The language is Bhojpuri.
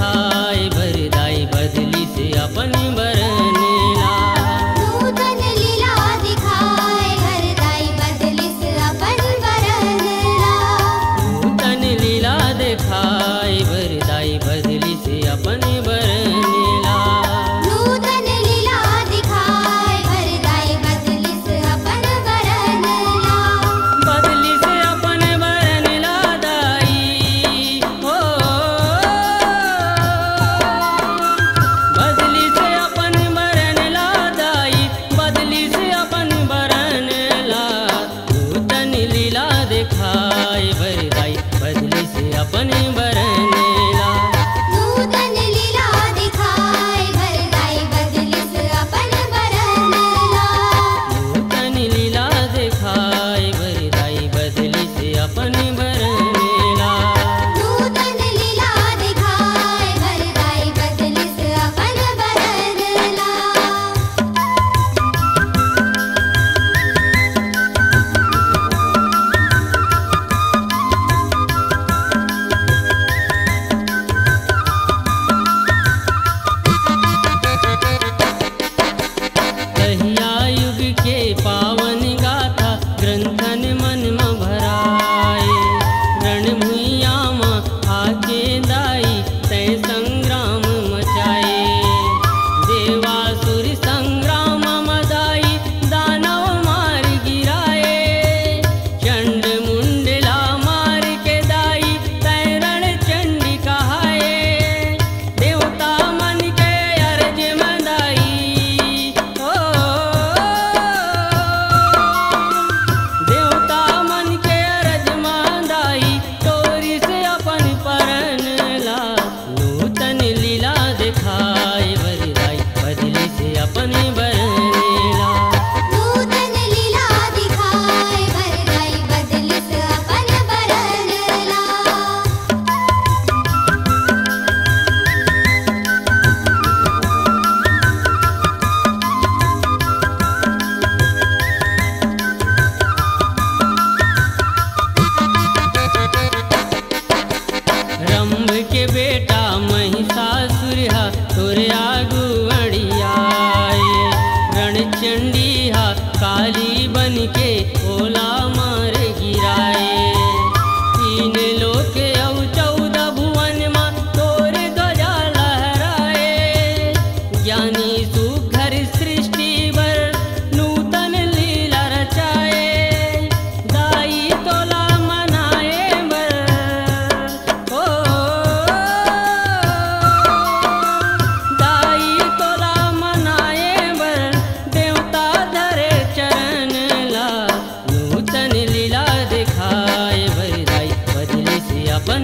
दिखाए वरदाई बदली से अपन बरनेला। नूतन लीला दिखाए वरदाई बदली से अपन बरनेला। नूतन लीला दिखाए वरदाई बदली से अपन बरनेला। नूतन लीला दिखाए वरदाई बदली से अपन बरनेला। बदली से अपन बरनेला दाई हो। बदली से अपन बरनेला दाई बदली से अपन बरनेला। नूतन लीला दिखाए वरदाई बदली से अपन बरनेला। नूतन लीला दिखाए वरदाई बदली से अपन बरनेला। नूतन लीला दिखाए वरदाई बदली से अपन बरनेला। नूतन लीला दिखाए वरदाई बदली से अपन बरनेला। कहिया युग के पावन गाथा ग्रंथन मन में भराए। रणभुइया में आके दाई तय संग्राम मचाए। देवासुर संग्राम में दाई दानव मार गिराए। चंड मुंडला मार के दाई तय रण चंडी कहाए। देवता मन के अर्ज में दाई हो। देवता मन के अर्ज में दाई तोरी से अपन परनला। नूतन लीला दिखाए वरदाई बदली से अपन बरनेला। नूतन लीला दिखाए वरदाई बदली से अपन बरनेला। रंभ के बेटा महिषासुर हा तोरे आगू अड़ियाए। रणचंडी हा काली बन के ओला मार गिराए। तीन लोक औ 14 भुवन मा तोरे ध्वजा लहराए। ज्ञानी सुघर सृष्टि बर नूतन लीला रचाए। दाई तोला मनाए बर हो। दाई तोला मनाए बर देवता धरे चरणला। नूतन लीला दिखाए वरदाई बदली से अपन